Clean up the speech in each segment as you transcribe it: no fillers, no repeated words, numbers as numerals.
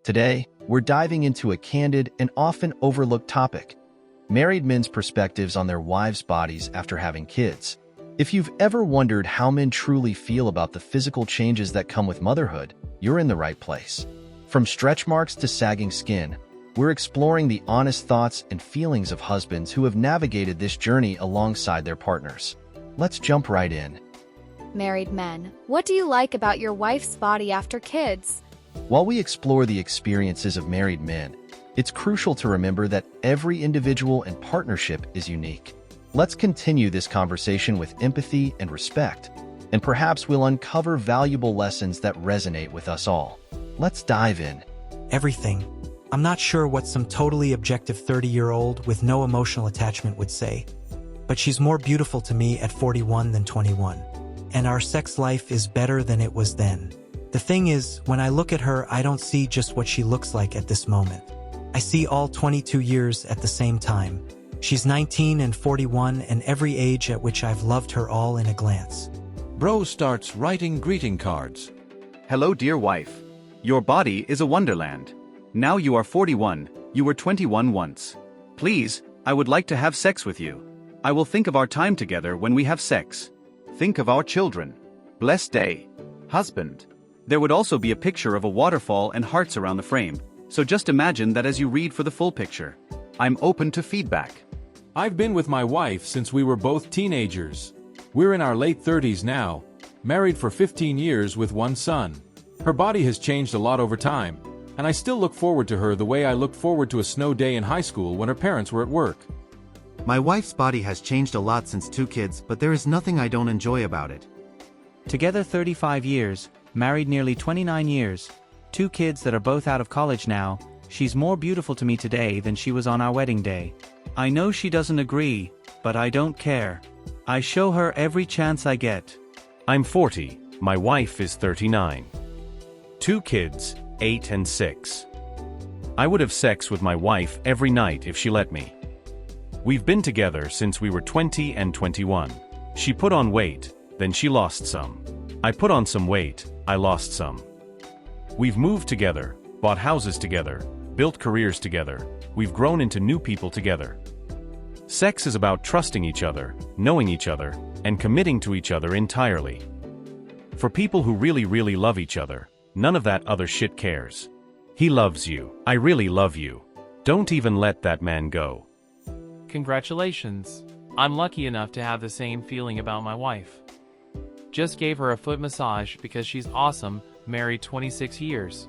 Today, we're diving into a candid and often overlooked topic: married men's perspectives on their wives' bodies after having kids. If you've ever wondered how men truly feel about the physical changes that come with motherhood, you're in the right place. From stretch marks to sagging skin, we're exploring the honest thoughts and feelings of husbands who have navigated this journey alongside their partners. Let's jump right in. Married men, what do you like about your wife's body after kids? While we explore the experiences of married men, it's crucial to remember that every individual and partnership is unique. Let's continue this conversation with empathy and respect, and perhaps we'll uncover valuable lessons that resonate with us all. Let's dive in. Everything. I'm not sure what some totally objective 30-year-old with no emotional attachment would say, but she's more beautiful to me at 41 than 21. And our sex life is better than it was then. The thing is, when I look at her, I don't see just what she looks like at this moment. I see all 22 years at the same time. She's 19 and 41 and every age at which I've loved her all in a glance. Bro starts writing greeting cards. Hello, dear wife. Your body is a wonderland. Now you are 41, you were 21 once. Please, I would like to have sex with you. I will think of our time together when we have sex. Think of our children. Blessed day. Husband. There would also be a picture of a waterfall and hearts around the frame, so just imagine that as you read for the full picture. I'm open to feedback. I've been with my wife since we were both teenagers. We're in our late 30s now, married for 15 years with one son. Her body has changed a lot over time, and I still look forward to her the way I looked forward to a snow day in high school when her parents were at work. My wife's body has changed a lot since 2 kids, but there is nothing I don't enjoy about it. Together 35 years, married nearly 29 years, 2 kids that are both out of college now, she's more beautiful to me today than she was on our wedding day. I know she doesn't agree, but I don't care. I show her every chance I get. I'm 40, my wife is 39. 2 kids, 8 and 6. I would have sex with my wife every night if she let me. We've been together since we were 20 and 21. She put on weight, then she lost some. I put on some weight, I lost some. We've moved together, bought houses together, built careers together, we've grown into new people together. Sex is about trusting each other, knowing each other, and committing to each other entirely. For people who really love each other, none of that other shit cares. He loves you. I really love you. Don't even let that man go. Congratulations. I'm lucky enough to have the same feeling about my wife. Just gave her a foot massage because she's awesome, married 26 years.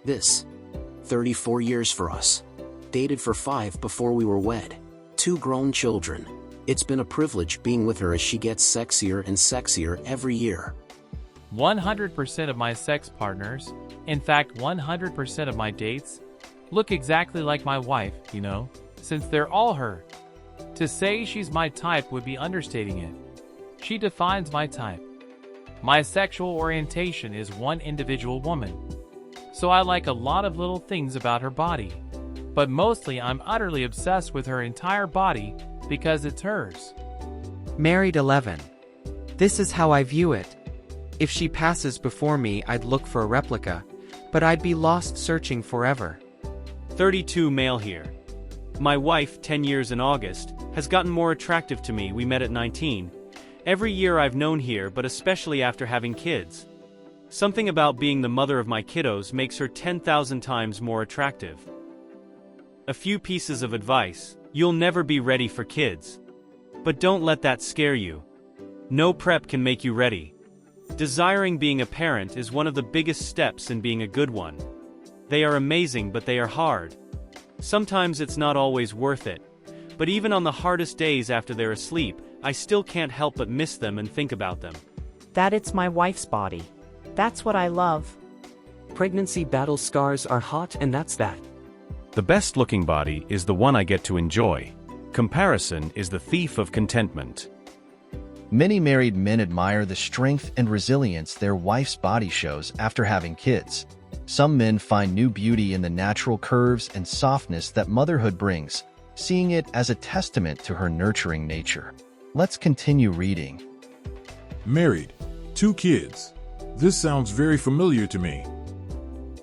This. 34 years for us. Dated for 5 before we were wed. 2 grown children. It's been a privilege being with her as she gets sexier and sexier every year. 100% of my sex partners, in fact 100% of my dates, look exactly like my wife, since they're all her. To say she's my type would be understating it. She defines my type. My sexual orientation is one individual woman. So I like a lot of little things about her body. But mostly I'm utterly obsessed with her entire body because it's hers. Married 11. This is how I view it. If she passes before me, I'd look for a replica, but I'd be lost searching forever. 32 male here. My wife, 10 years in August, has gotten more attractive to me. We met at 19. Every year I've known here, but especially after having kids. Something about being the mother of my kiddos makes her 10,000 times more attractive. A few pieces of advice. You'll never be ready for kids. But don't let that scare you. No prep can make you ready. Desiring being a parent is one of the biggest steps in being a good one. They are amazing, but they are hard. Sometimes it's not always worth it. But even on the hardest days after they're asleep, I still can't help but miss them and think about them. That it's my wife's body. That's what I love. Pregnancy battle scars are hot, and that's that. The best looking body is the one I get to enjoy. Comparison is the thief of contentment. Many married men admire the strength and resilience their wife's body shows after having kids. Some men find new beauty in the natural curves and softness that motherhood brings, seeing it as a testament to her nurturing nature. Let's continue reading. Married, 2 kids. This sounds very familiar to me.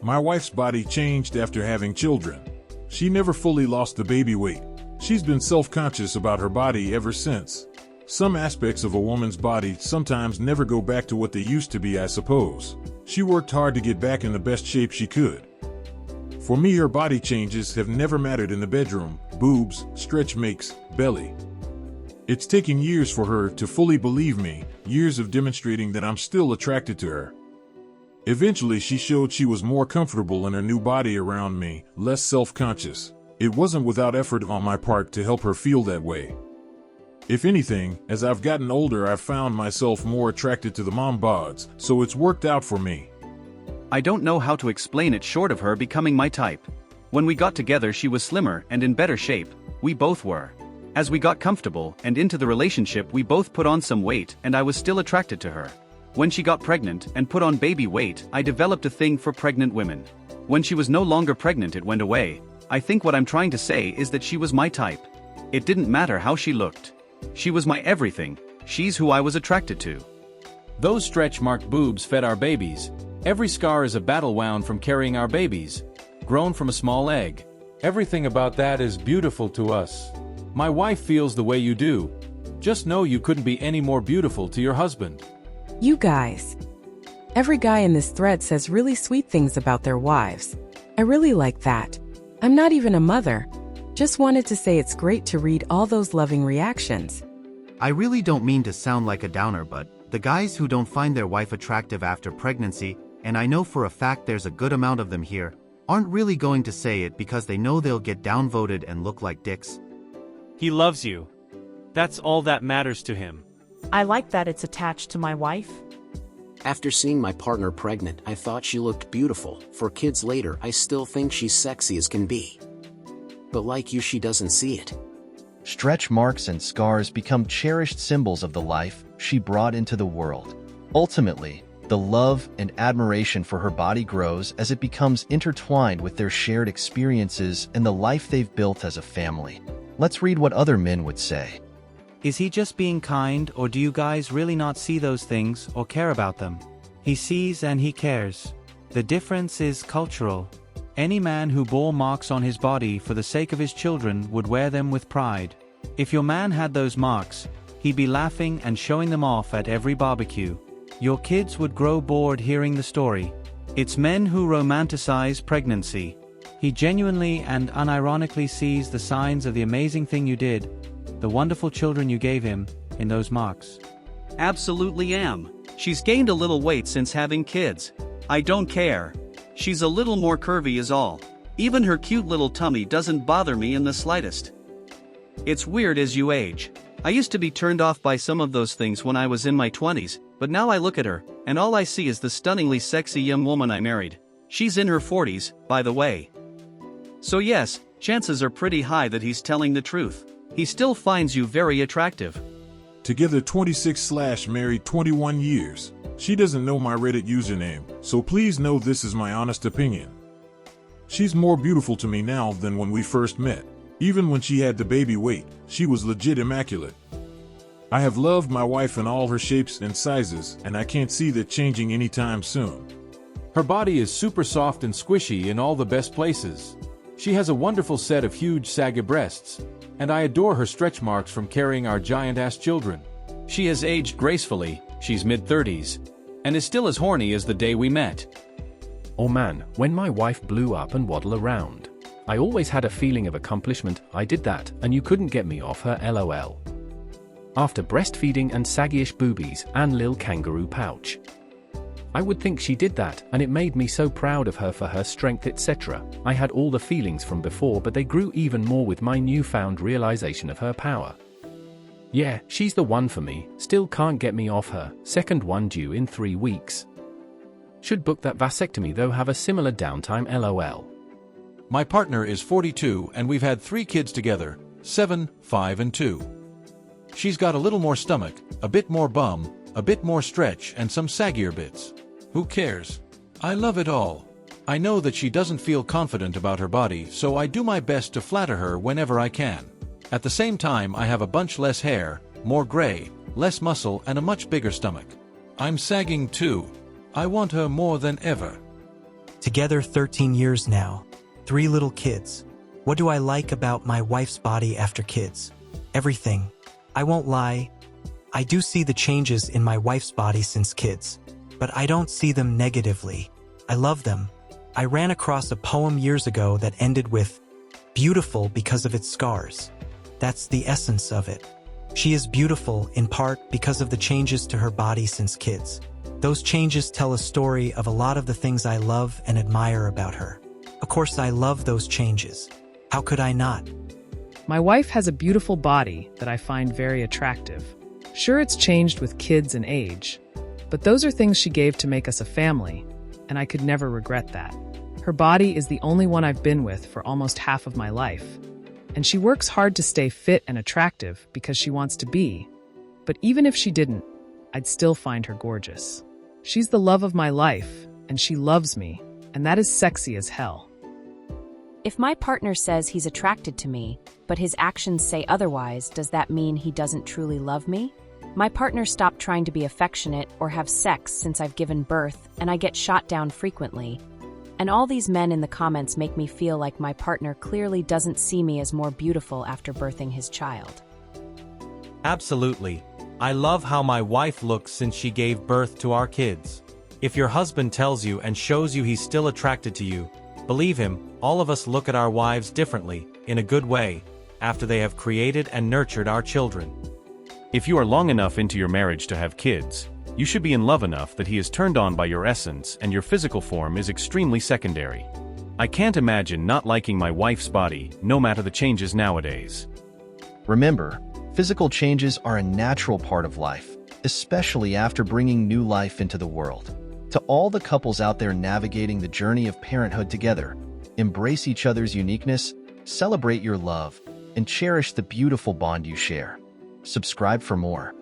My wife's body changed after having children. She never fully lost the baby weight. She's been self-conscious about her body ever since. Some aspects of a woman's body sometimes never go back to what they used to be, I suppose. She worked hard to get back in the best shape she could. For me, her body changes have never mattered in the bedroom: boobs, stretch marks, belly. It's taken years for her to fully believe me, years of demonstrating that I'm still attracted to her. Eventually, she showed she was more comfortable in her new body around me, less self-conscious. It wasn't without effort on my part to help her feel that way. If anything, as I've gotten older, I've found myself more attracted to the mom bods, so it's worked out for me. I don't know how to explain it short of her becoming my type. When we got together, she was slimmer and in better shape. We both were. As we got comfortable and into the relationship, we both put on some weight, and I was still attracted to her. When she got pregnant and put on baby weight, I developed a thing for pregnant women. When she was no longer pregnant, it went away. I think what I'm trying to say is that she was my type. It didn't matter how she looked. She was my everything. She's who I was attracted to. Those stretch-marked boobs fed our babies. Every scar is a battle wound from carrying our babies, grown from a small egg. Everything about that is beautiful to us. My wife feels the way you do. Just know you couldn't be any more beautiful to your husband. You guys. Every guy in this thread says really sweet things about their wives. I really like that. I'm not even a mother. Just wanted to say it's great to read all those loving reactions. I really don't mean to sound like a downer, but the guys who don't find their wife attractive after pregnancy, and I know for a fact there's a good amount of them here, aren't really going to say it because they know they'll get downvoted and look like dicks. He loves you. That's all that matters to him. I like that it's attached to my wife. After seeing my partner pregnant, I thought she looked beautiful. For kids later, I still think she's sexy as can be. But like you, she doesn't see it. Stretch marks and scars become cherished symbols of the life she brought into the world. Ultimately, the love and admiration for her body grows as it becomes intertwined with their shared experiences and the life they've built as a family. Let's read what other men would say. Is he just being kind, or do you guys really not see those things or care about them? He sees and he cares. The difference is cultural. Any man who bore marks on his body for the sake of his children would wear them with pride. If your man had those marks, he'd be laughing and showing them off at every barbecue. Your kids would grow bored hearing the story. It's men who romanticize pregnancy. He genuinely and unironically sees the signs of the amazing thing you did, the wonderful children you gave him, in those marks. Absolutely am. She's gained a little weight since having kids. I don't care. She's a little more curvy is all. Even her cute little tummy doesn't bother me in the slightest. It's weird as you age. I used to be turned off by some of those things when I was in my 20s, but now I look at her, and all I see is the stunningly sexy young woman I married. She's in her 40s, by the way. So yes, chances are pretty high that he's telling the truth. He still finds you very attractive. Together 26/married 21 years. She doesn't know my Reddit username, so please know this is my honest opinion. She's more beautiful to me now than when we first met. Even when she had the baby weight, she was legit immaculate. I have loved my wife in all her shapes and sizes, and I can't see that changing anytime soon. Her body is super soft and squishy in all the best places. She has a wonderful set of huge saggy breasts, and I adore her stretch marks from carrying our giant-ass children. She has aged gracefully, she's mid-30s, and is still as horny as the day we met. Oh man, when my wife blew up and waddle around. I always had a feeling of accomplishment. I did that, and you couldn't get me off her, lol. After breastfeeding and saggy-ish boobies and lil kangaroo pouch. I would think she did that, and it made me so proud of her for her strength, etc. I had all the feelings from before, but they grew even more with my newfound realization of her power. Yeah, she's the one for me, still can't get me off her, second one due in 3 weeks. Should book that vasectomy though, have a similar downtime, lol. My partner is 42 and we've had 3 kids together, 7, 5 and 2. She's got a little more stomach, a bit more bum, a bit more stretch and some saggier bits. Who cares? I love it all. I know that she doesn't feel confident about her body, so I do my best to flatter her whenever I can. At the same time, I have a bunch less hair, more gray, less muscle and a much bigger stomach. I'm sagging too. I want her more than ever. Together 13 years now. 3 little kids. What do I like about my wife's body after kids? Everything. I won't lie. I do see the changes in my wife's body since kids, but I don't see them negatively. I love them. I ran across a poem years ago that ended with, "Beautiful because of its scars." That's the essence of it. She is beautiful in part because of the changes to her body since kids. Those changes tell a story of a lot of the things I love and admire about her. Of course, I love those changes. How could I not? My wife has a beautiful body that I find very attractive. Sure, it's changed with kids and age, but those are things she gave to make us a family, and I could never regret that. Her body is the only one I've been with for almost half of my life, and she works hard to stay fit and attractive because she wants to be. But even if she didn't, I'd still find her gorgeous. She's the love of my life, and she loves me, and that is sexy as hell. If my partner says he's attracted to me, but his actions say otherwise, does that mean he doesn't truly love me? My partner stopped trying to be affectionate or have sex since I've given birth, and I get shot down frequently. And all these men in the comments make me feel like my partner clearly doesn't see me as more beautiful after birthing his child. Absolutely. I love how my wife looks since she gave birth to our kids. If your husband tells you and shows you he's still attracted to you, believe him, all of us look at our wives differently, in a good way, after they have created and nurtured our children. If you are long enough into your marriage to have kids, you should be in love enough that he is turned on by your essence and your physical form is extremely secondary. I can't imagine not liking my wife's body, no matter the changes nowadays. Remember, physical changes are a natural part of life, especially after bringing new life into the world. To all the couples out there navigating the journey of parenthood together, embrace each other's uniqueness, celebrate your love, and cherish the beautiful bond you share. Subscribe for more.